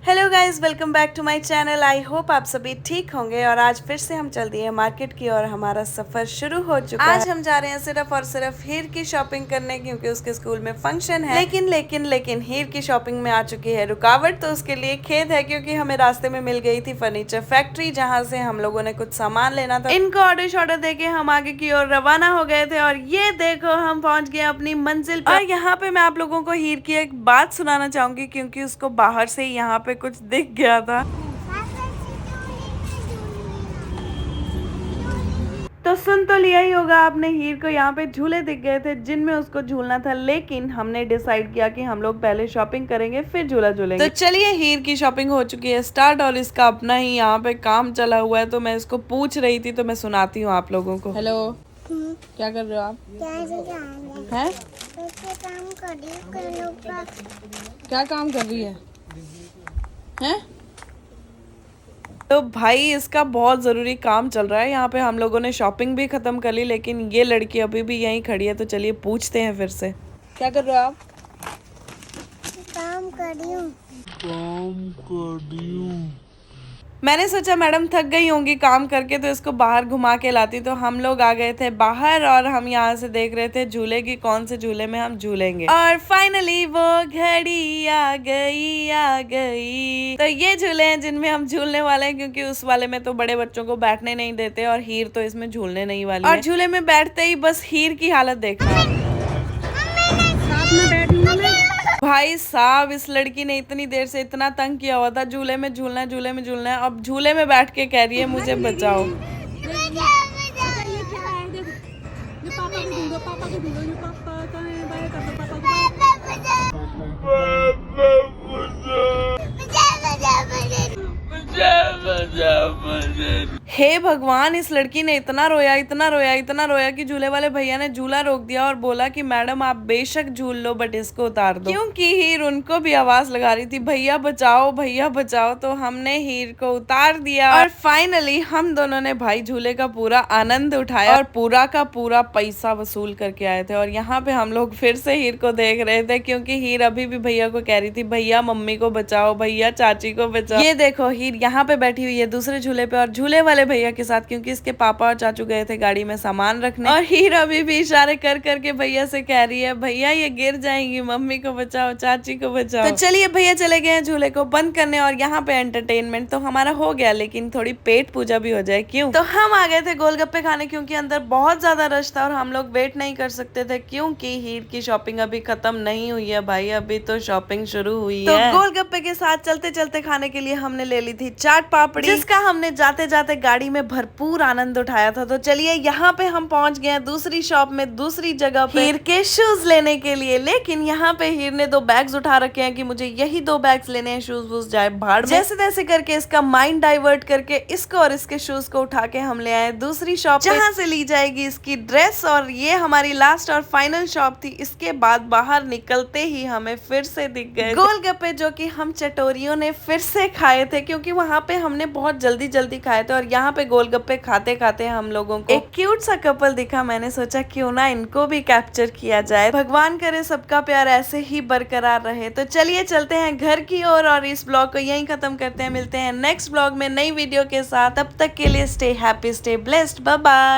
Hello guys, welcome back to my channel. I hope आप सभी ठीक होंगे और आज फिर से हम चल दिए मार्केट की और हमारा सफर शुरू हो चुका है। आज हम जा रहे हैं सिर्फ और सिर्फ हीर की शॉपिंग करने, क्योंकि उसके स्कूल में फंक्शन है। लेकिन हीर की शॉपिंग में आ चुकी है रुकावट, तो उसके लिए खेद है क्योंकि हमें रास्ते में मिल गई थी फर्नीचर फैक्ट्री, जहाँ से हम लोगों ने कुछ सामान लेना था। इनको ऑर्डर दे के हम आगे की ओर रवाना हो गए थे और ये देखो हम पहुंच गए अपनी मंजिल पर। और यहाँ पे मैं आप लोगों को हीर की एक बात सुनाना चाहूंगी, क्योंकि उसको बाहर से ही यहाँ पे कुछ दिख गया था। तो सुन तो लिया ही होगा आपने, हीर को यहाँ पे झूले दिख गए थे जिनमें उसको झूलना था, लेकिन हमने डिसाइड किया कि हम लोग पहले शॉपिंग करेंगे फिर झूला झूलेंगे। तो चलिए, हीर की शॉपिंग हो चुकी है स्टार्ट और इसका अपना ही यहाँ पे काम चला हुआ है, तो मैं इसको पूछ रही थी, तो मैं सुनाती हूँ आप लोगों को। हेलो, क्या कर रहे हो आप? हैं? क्या काम कर रही है? हैं? तो भाई इसका बहुत ज़रूरी काम चल रहा है यहाँ पे। हम लोगों ने शॉपिंग भी ख़त्म कर ली, लेकिन ये लड़की अभी भी यहीं खड़ी है, तो चलिए पूछते हैं फिर से। क्या कर रहे हो आप? काम कर रही हूँ। मैंने सोचा मैडम थक गई होंगी काम करके, तो इसको बाहर घुमा के लाती। तो हम लोग आ गए थे बाहर और हम यहाँ से देख रहे थे झूले की कौन से झूले में हम झूलेंगे। और फाइनली वो घड़ी आ गई। तो ये झूले हैं जिनमें हम झूलने वाले हैं, क्योंकि उस वाले में तो बड़े बच्चों को बैठने नहीं देते और हीर तो इसमें झूलने नहीं वाली है। और झूले में बैठते ही बस हीर की हालत देखना आप। भाई साहब, इस लड़की ने इतनी देर से इतना तंग किया हुआ था, झूले में झूलना है। अब झूले में बैठ के कह रही है मुझे बचाओ। हे भगवान, इस लड़की ने इतना रोया कि झूले वाले भैया ने झूला रोक दिया और बोला कि मैडम आप बेशक झूल लो, बट इसको उतार दो, क्योंकि हीर उनको भी आवाज लगा रही थी भैया बचाओ। तो हमने हीर को उतार दिया और फाइनली हम दोनों ने भाई झूले का पूरा आनंद उठाया और पूरा का पूरा पैसा वसूल करके आए थे। और यहाँ पे हम लोग फिर से हीर को देख रहे थे, क्योंकि हीर अभी भी भैया को कह रही थी भैया मम्मी को बचाओ, भैया चाची को बचाओ। ये देखो हीर यहाँ पे बैठी हुई है दूसरे झूले पे और झूले वाले भैया के साथ, क्योंकि इसके पापा और चाचू गए थे गाड़ी में सामान रखने। और हीर अभी भी इशारे कर करके भैया से कह रही है भैया ये गिर जाएंगी, मम्मी को बचाओ, चाची को बचाओ। तो चलिए भैया चले गए हैं झूले को बंद करने और यहाँ पे एंटरटेनमेंट तो हमारा हो गया, लेकिन थोड़ी पेट पूजा भी हो जाए क्यों। तो हम आ गए थे गोलगप्पे खाने, क्योंकि अंदर बहुत ज्यादा रश था और हम लोग वेट नहीं कर सकते थे, क्योंकि हीर की शॉपिंग अभी खत्म नहीं हुई है भाई, अभी तो शॉपिंग शुरू हुई है। तो गोलगप्पे के साथ चलते चलते खाने के लिए हमने ले ली थी चाट पापड़ी, जिसका हमने जाते जाते गाड़ी में भरपूर आनंद उठाया था। तो चलिए यहाँ पे हम पहुंच गए दूसरी शॉप में, दूसरी जगह पे हीर के शूज लेने के लिए। लेकिन यहाँ पे हीर ने 2 बैग्स उठा रखे हैं कि मुझे यही 2 बैग्स लेने हैं, शूज वूज जाए भाड़ में। जैसे तैसे करके इसका माइंड डाइवर्ट करके इसको और इसके शूज को उठा के हम ले आए दूसरी शॉप, जहाँ से ली जाएगी इसकी ड्रेस। और ये हमारी लास्ट और फाइनल शॉप थी। इसके बाद बाहर निकलते ही हमें फिर से दिख गए गोलगप्पे, जो कि हम चटोरियों ने फिर से खाए थे, क्योंकि वहाँ पे हमने बहुत जल्दी खाए थे। और यहाँ पे गोलगप्पे खाते खाते हम लोगों को एक क्यूट सा कपल दिखा। मैंने सोचा क्यों ना इनको भी कैप्चर किया जाए। भगवान करे सबका प्यार ऐसे ही बरकरार रहे। तो चलिए चलते हैं घर की ओर और इस ब्लॉग को यहीं खत्म करते हैं। मिलते हैं नेक्स्ट ब्लॉग में नई वीडियो के साथ। तब तक के लिए stay happy, stay blessed, bye bye.